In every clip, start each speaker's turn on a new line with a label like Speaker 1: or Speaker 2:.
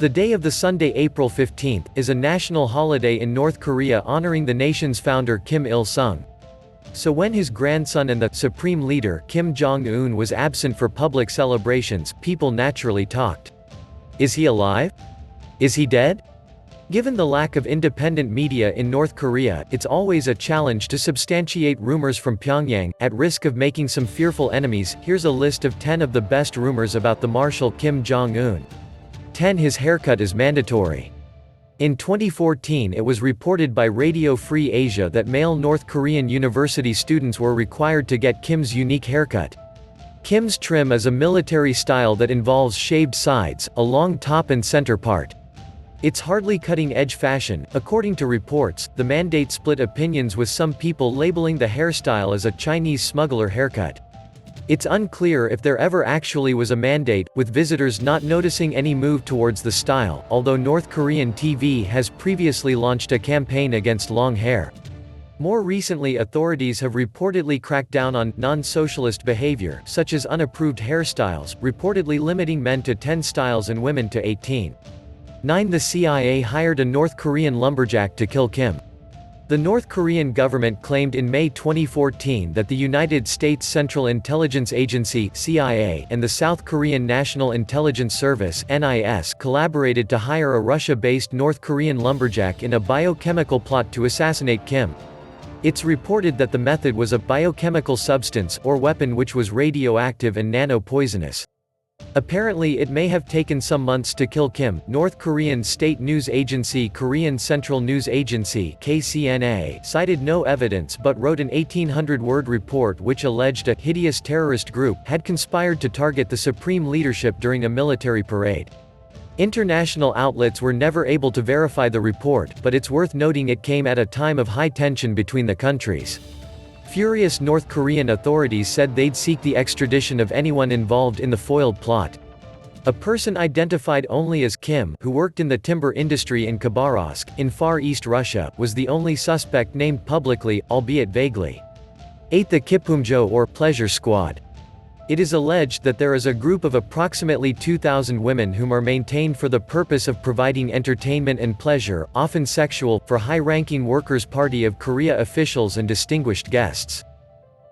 Speaker 1: The day of the Sunday, April 15th, is a national holiday in North Korea honoring the nation's founder Kim Il-sung. So when his grandson and the supreme leader Kim Jong Un was absent for public celebrations, people naturally talked. Is he alive? Is he dead? Given the lack of independent media in North Korea, it's always a challenge to substantiate rumors from Pyongyang. At risk of making some fearful enemies, here's a list of 10 of the best rumors about the Marshal Kim Jong Un. 10. His haircut is mandatory. In 2014 it was reported by Radio Free Asia that male North Korean university students were required to get Kim's unique haircut. Kim's trim is a military style that involves shaved sides, a long top and center part. It's hardly cutting-edge fashion. According to reports, the mandate split opinions, with some people labeling the hairstyle as a Chinese smuggler haircut. It's unclear if there ever actually was a mandate, with visitors not noticing any move towards the style, although North Korean TV has previously launched a campaign against long hair. More recently, authorities have reportedly cracked down on non-socialist behavior, such as unapproved hairstyles, reportedly limiting men to 10 styles and women to 18. 9. The CIA hired a North Korean lumberjack to kill Kim. The North Korean government claimed in May 2014 that the United States Central Intelligence Agency (CIA) and the South Korean National Intelligence Service (NIS) collaborated to hire a Russia-based North Korean lumberjack in a biochemical plot to assassinate Kim. It's reported that the method was a biochemical substance or weapon which was radioactive and nano-poisonous. Apparently it may have taken some months to kill Kim. North Korean state news agency Korean Central News Agency (KCNA) cited no evidence but wrote an 1,800-word report which alleged a hideous terrorist group had conspired to target the supreme leadership during a military parade. International outlets were never able to verify the report, but it's worth noting it came at a time of high tension between the countries. Furious North Korean authorities said they'd seek the extradition of anyone involved in the foiled plot. A person identified only as Kim, who worked in the timber industry in Khabarovsk, in Far East Russia, was the only suspect named publicly, albeit vaguely. 8. The Kipumjo or Pleasure Squad. It is alleged that there is a group of approximately 2,000 women whom are maintained for the purpose of providing entertainment and pleasure, often sexual, for high-ranking Workers' Party of Korea officials and distinguished guests.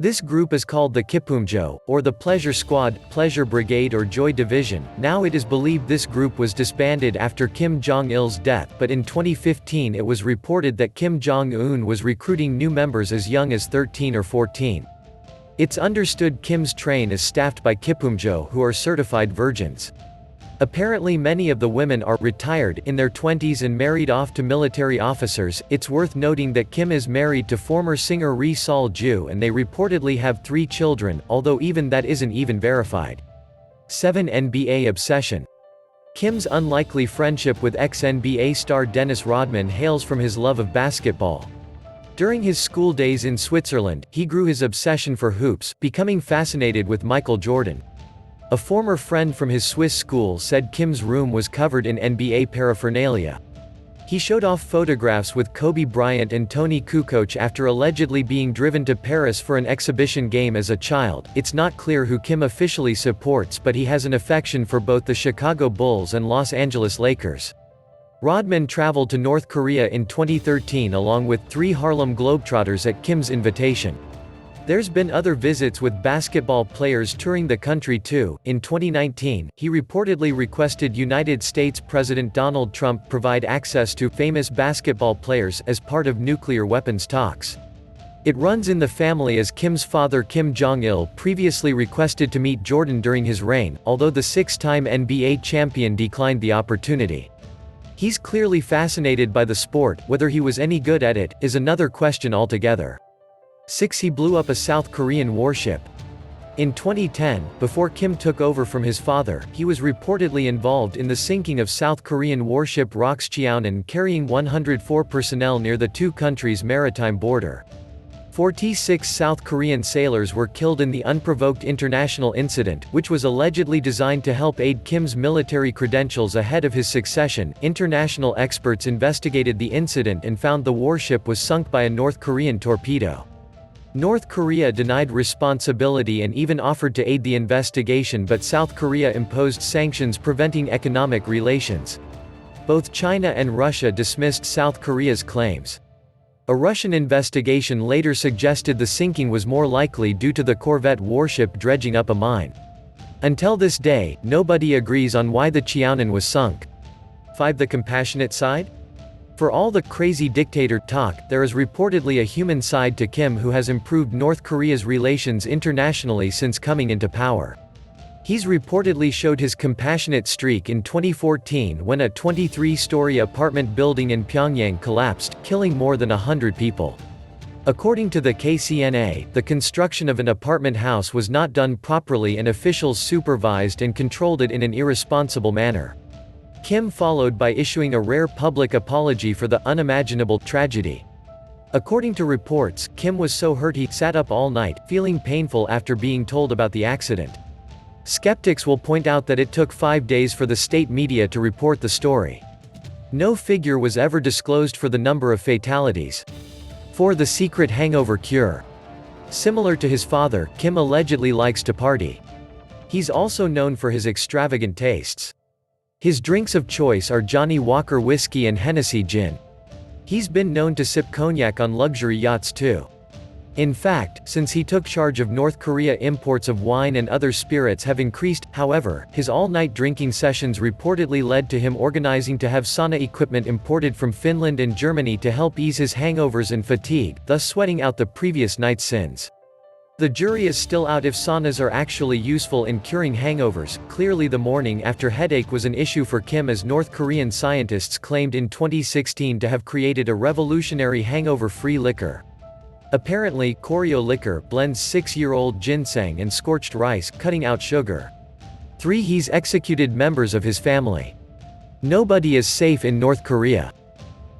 Speaker 1: This group is called the Kipumjo, or the Pleasure Squad, Pleasure Brigade or Joy Division. Now it is believed this group was disbanded after Kim Jong-il's death, but in 2015 it was reported that Kim Jong-un was recruiting new members as young as 13 or 14. It's understood Kim's train is staffed by Kipumjo who are certified virgins. Apparently many of the women are retired, in their 20s and married off to military officers. It's worth noting that Kim is married to former singer Ri Sol-ju and they reportedly have 3 children, although even that isn't even verified. 7. NBA obsession. Kim's unlikely friendship with ex-NBA star Dennis Rodman hails from his love of basketball. During his school days in Switzerland, he grew his obsession for hoops, becoming fascinated with Michael Jordan. A former friend from his Swiss school said Kim's room was covered in NBA paraphernalia. He showed off photographs with Kobe Bryant and Tony Kukoc after allegedly being driven to Paris for an exhibition game as a child. It's not clear who Kim officially supports, but he has an affection for both the Chicago Bulls and Los Angeles Lakers. Rodman traveled to North Korea in 2013 along with 3 Harlem Globetrotters at Kim's invitation. There's been other visits with basketball players touring the country too. In 2019, he reportedly requested United States President Donald Trump provide access to famous basketball players as part of nuclear weapons talks. It runs in the family as Kim's father Kim Jong-il previously requested to meet Jordan during his reign, although the 6-time NBA champion declined the opportunity. He's clearly fascinated by the sport. Whether he was any good at it is another question altogether. 6. He blew up a South Korean warship. In 2010, before Kim took over from his father, he was reportedly involved in the sinking of South Korean warship Roxcheonan carrying 104 personnel near the two countries' maritime border. 46 South Korean sailors were killed in the unprovoked international incident, which was allegedly designed to help aid Kim's military credentials ahead of his succession. International experts investigated the incident and found the warship was sunk by a North Korean torpedo. North Korea denied responsibility and even offered to aid the investigation, but South Korea imposed sanctions preventing economic relations. Both China and Russia dismissed South Korea's claims. A Russian investigation later suggested the sinking was more likely due to the corvette warship dredging up a mine. Until this day, nobody agrees on why the Cheonan was sunk. 5. The compassionate side? For all the crazy dictator talk, there is reportedly a human side to Kim who has improved North Korea's relations internationally since coming into power. He's reportedly showed his compassionate streak in 2014 when a 23-story apartment building in Pyongyang collapsed, killing more than 100 people. According to the KCNA, the construction of an apartment house was not done properly and officials supervised and controlled it in an irresponsible manner. Kim followed by issuing a rare public apology for the unimaginable tragedy. According to reports, Kim was so hurt he sat up all night, feeling painful after being told about the accident. Skeptics will point out that it took 5 days for the state media to report the story. No figure was ever disclosed for the number of fatalities. 4. The secret hangover cure. Similar to his father, Kim allegedly likes to party. He's also known for his extravagant tastes. His drinks of choice are Johnnie Walker whiskey and Hennessy gin. He's been known to sip cognac on luxury yachts too. In fact, since he took charge of North Korea, imports of wine and other spirits have increased. However, his all-night drinking sessions reportedly led to him organizing to have sauna equipment imported from Finland and Germany to help ease his hangovers and fatigue, thus sweating out the previous night's sins. The jury is still out if saunas are actually useful in curing hangovers. Clearly the morning after headache was an issue for Kim, as North Korean scientists claimed in 2016 to have created a revolutionary hangover-free liquor. Apparently, Koryo liquor blends 6-year-old ginseng and scorched rice, cutting out sugar. 3. He's executed members of his family. Nobody is safe in North Korea.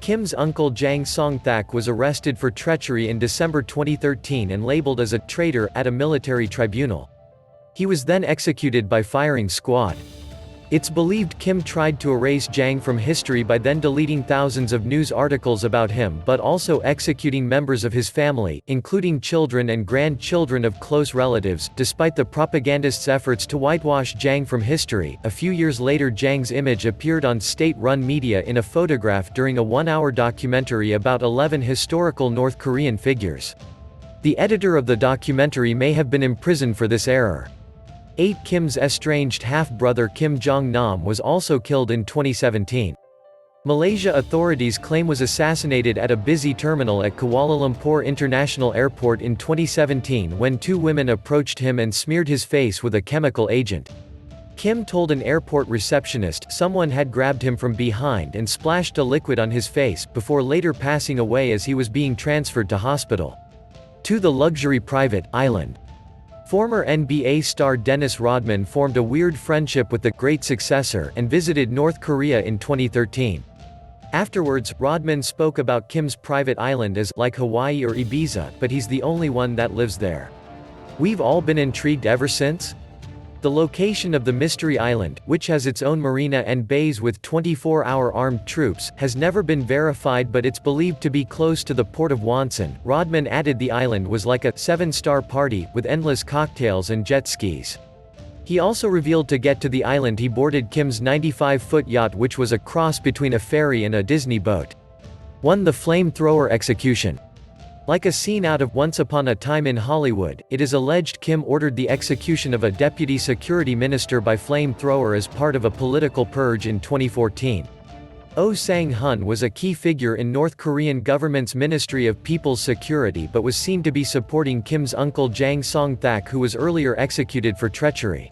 Speaker 1: Kim's uncle Jang Song-thak was arrested for treachery in December 2013 and labeled as a traitor at a military tribunal. He was then executed by firing squad. It's believed Kim tried to erase Jang from history by then deleting thousands of news articles about him, but also executing members of his family, including children and grandchildren of close relatives. Despite the propagandists' efforts to whitewash Jang from history, a few years later Jang's image appeared on state-run media in a photograph during a 1-hour documentary about 11 historical North Korean figures. The editor of the documentary may have been imprisoned for this error. 8. Kim's estranged half-brother Kim Jong Un was also killed in 2017. Malaysia authorities claim was assassinated at a busy terminal at Kuala Lumpur International Airport in 2017 when 2 women approached him and smeared his face with a chemical agent. Kim told an airport receptionist someone had grabbed him from behind and splashed a liquid on his face, before later passing away as he was being transferred to hospital. 2. The luxury private island. Former NBA star Dennis Rodman formed a weird friendship with the great successor and visited North Korea in 2013. Afterwards, Rodman spoke about Kim's private island as like Hawaii or Ibiza, but he's the only one that lives there. We've all been intrigued ever since. The location of the Mystery Island, which has its own marina and bays with 24-hour armed troops, has never been verified, but it's believed to be close to the port of Wonsan. Rodman added the island was like a 7-star party, with endless cocktails and jet skis. He also revealed to get to the island he boarded Kim's 95-foot yacht, which was a cross between a ferry and a Disney boat. 1. The flamethrower execution. Like a scene out of Once Upon a Time in Hollywood, it is alleged Kim ordered the execution of a deputy security minister by flamethrower as part of a political purge in 2014. Oh Sang-hun was a key figure in North Korean government's Ministry of People's Security but was seen to be supporting Kim's uncle Jang Song-thak, who was earlier executed for treachery.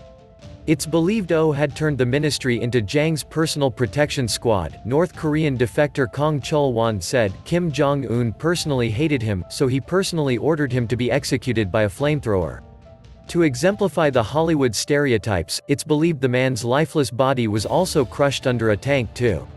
Speaker 1: It's believed Oh had turned the ministry into Jang's personal protection squad. North Korean defector Kong Chul-won said, Kim Jong Un personally hated him, so he personally ordered him to be executed by a flamethrower. To exemplify the Hollywood stereotypes, it's believed the man's lifeless body was also crushed under a tank too.